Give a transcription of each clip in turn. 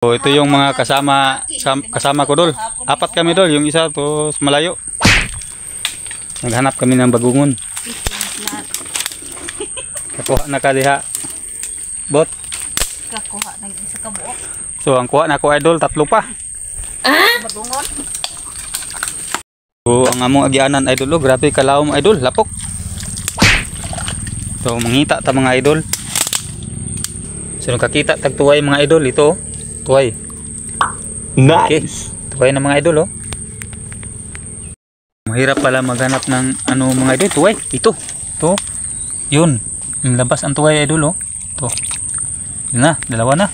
So, ito yung mga kasama ko dol. Apat kami dol, yung isa to malayo. Naghanap kami ng bagungon. Kakuha na ka diha. Bot. Kakuha ng isa ka buok. So ang kuha na ko idol, 3 pa. Bagungon. So ang among agianan idol, oh, grabe kalawom idol, lapok. So mangita ta mga idol. So nakakita tag tuway mga idol, ito tuway. Nice. Okay. Tuway na mga idol, oh. Mahirap pala maghanap ng ano mga idol, tuway. Ito. To. Yun. Yung labas ang tuway idol, oh. To. Yun na, dalawa na.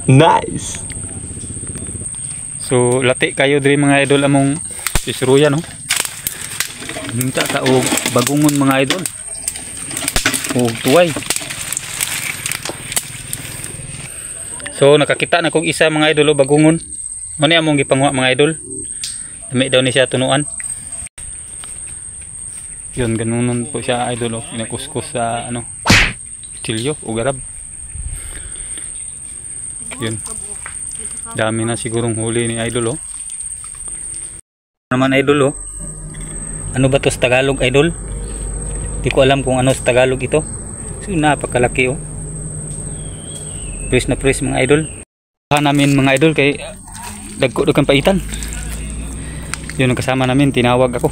Nice. So lati kayo diri mga idol among isuruyan, no. Minta ka og bagungon mga idol. Og tuway. So nakakita na kog isa mga idol, oh, bagungon. Mao ni among gipangwa mga idol. Dami daw ni siya tunuan. Yun, ganunon po siya idol, oh. Inakuskus sa ano, tilyo o garab. Yun. Dami na sigurong huli ni idol, oh. Naman idol, oh. Ano ba to sa Tagalog idol? Di ko alam kung ano sa Tagalog ito. So napakalaki, oh. Press na press mga idol. Namin mga idol kay dagko kang paitan. Yun ang kasama namin, tinawag ako.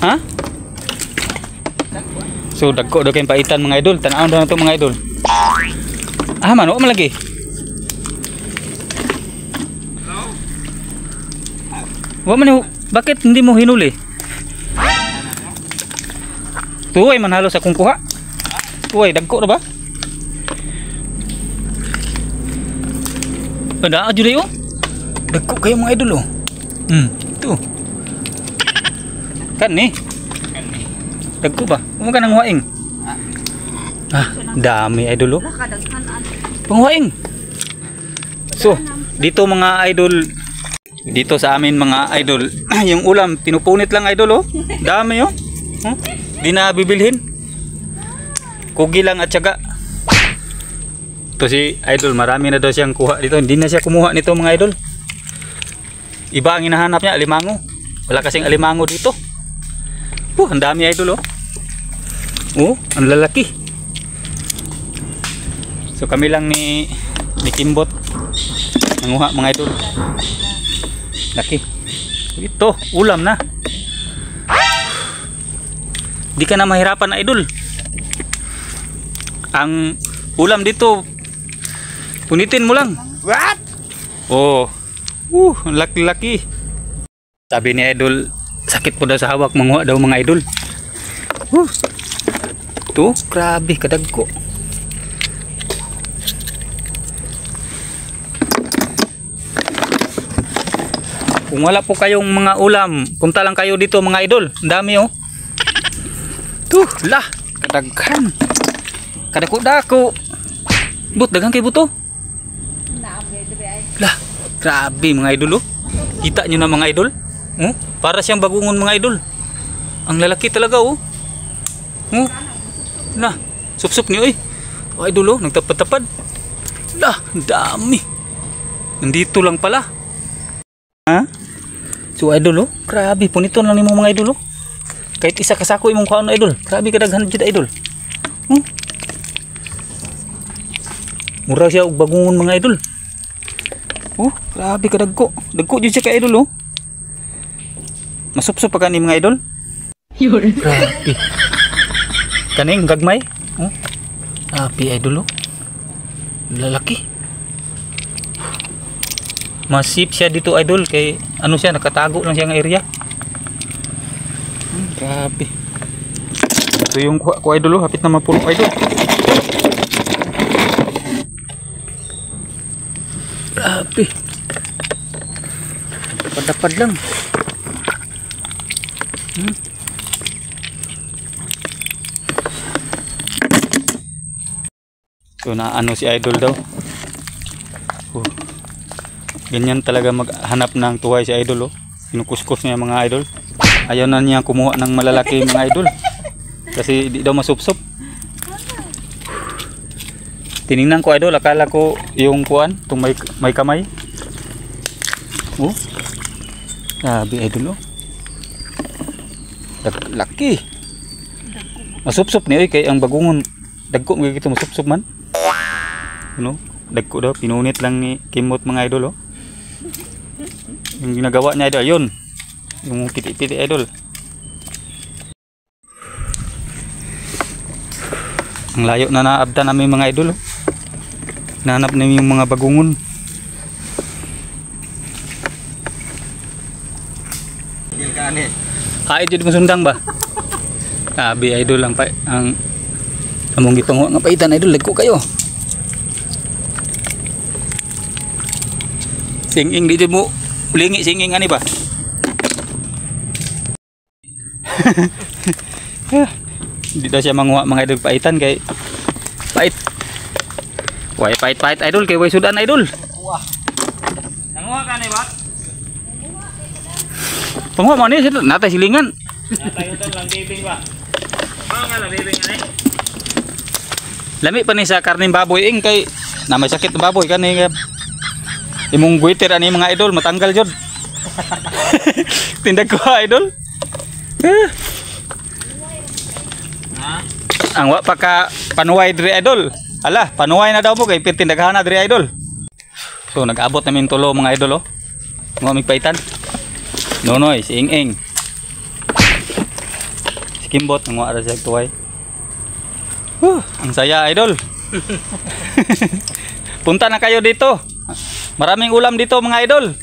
Ha? So dagko kang paitan mga idol. Tanaw na to mga idol. Ah, mano malagi. Wa man, bakit hindi mo hinuli? Tuway man halos akong kuha. Tuway dagko na ba? Ada aja deh, oh. Dagko kayo mga idol, oh. Tuh. Kan nih. Dagko ba? Huwag ka nang huwaing. Ah, dami idol, oh. Panghuwaing. So, dito mga idol, dito sa amin mga idol, yung ulam pinupunit lang idol, oh. Dami, oh. Di na bibilhin. Kugi lang at syaga. Ito si idol, marami na daw siyang kuha dito. Hindi na siya kumuha nito mga idol. Iba ang hinahanap niya, alimango. Wala kasing alimango dito. Ang dami idol, oh. Oh, ang lalaki. So kami lang ni Kimbot nanguha mga idol. Laki. Ito, ulam na. Di ka na mahirapan na idol. Ang ulam dito, punitin mo lang. What? Oh. Ang laki-laki. Sabi ni idol, sakit po daw sa hawak manguha daw mga idol. Ito, grabe kadagko. Kung wala po kayong mga ulam, punta lang kayo dito mga idol. Ang dami, oh. Tuh, lah, kadaghan. Kadako-dako. But, daghang kay buto. Lah, grabe mga idol, oh. Kita nyo na mga idol. Oh, para siyang bagungon mga idol. Ang lalaki talaga, oh. Oh. Nah, sup-sup niyo, eh. Oh, idol, oh, nagtapad-tapad. Lah, dami. Nandito lang pala. Ha? So idol, oh, grabe punito lang nimo mga idol, oh. Kahit isa kasako imong kuan idol. Grabe kadaghan jud idol. Mura siya og bagungon mga idol. Oh, grabe kadagko. Dagko jud siya ka idol, oh. Masupsop pa kani mga idol. Grabe. Kaning gagmay, oh. Grabe idol, oh. Lalaki. Masip siya dito idol kay ano siya, nakatago lang siya ng area. Grabe. Ito yung kuha ko idol, oh. Hapit na mapuno idol. Grabe. Padapad lang. So na ano si idol daw. Ganyan talaga maghanap ng tuway si idol, oh. Kinukuskus niya mga idol. Ayaw na niya kumuha ng malalaki mga idol. Kasi di daw masupsop. Tiningnan ko idol, akala ko yung kuan, itong may kamay. Oh. Grabe idol oh. Laki. Masupsup ni kay ang bagungon. Dagko mga gito masupsup man. Ano? Dagko daw pinunit lang ni Kimot mga idol oh. Yung ginagawa niya idol, ayun. Yung piti-piti idol. Ang layo na naabdan namin mga idol oh. Nahanap namin yung mga bagungon. Kahit dito masundang ba? Sabi idol ang among gipanguha nga paitan idol, lagko kayo. Singing di mo lingi singing ani ba? Di daw siya manguha mga idol paitan kay pait. Way pait idol kay way sudan idol. Wah. Nanguha ka ni ba? Panguha mo ni natay silingan. Natay utol lang bibing ba? Mao nga lang bibing ani. Lami pa ni sa karning baboy ing kay na may sakit na baboy kani imong guiter ani mga idol matanggal jud. Tindag ko idol. Ang wa pa ka panuway diri idol. Ala, panuway na daw mo kay tindaghan na diri idol. So nag-abot namin tulo mga idol oh. Mga migpaitan. Nonoy, si Ing. Si Kimbot ang wa ra siya tuway. Ang saya idol. Punta na kayo dito. Maraming ulam dito mga idol.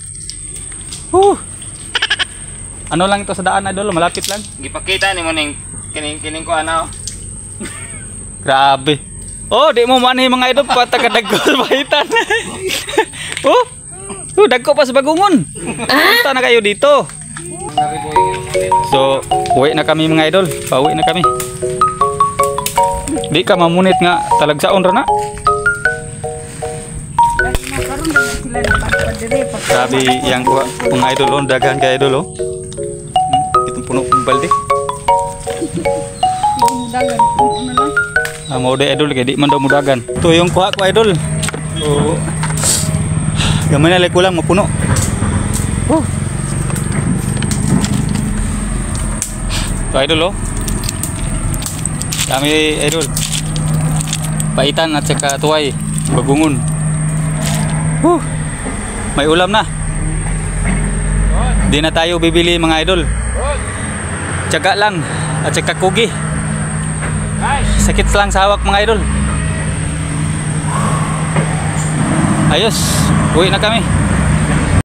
Ano lang ito sa daan idol, malapit lang. Gipakita ni mo ning kining ko ano. Grabe. Oh, di mo manhi mga idol patagdagko sa bahitan. Dagko pa sa bagungon. Punta na kayo dito. So, uwi na kami mga idol. Pauwi na kami. Di ka mamunit nga talagsaon ra na. Grabe yang kuha mga idol on dagan kay idol oh. Itong puno ng balde. Mau deh idol kay di man daw mudagan. Ito yung kuha ko idol. Oh. Gamay na lay kulang mapuno. Ito idol oh. Kami idol. Paitan at saka tuway, bagungon. May ulam na. Di na tayo bibili mga idol. Tiyaga lang at saka kugi. Sakit lang sa hawak mga idol. Ayos, uwi na kami.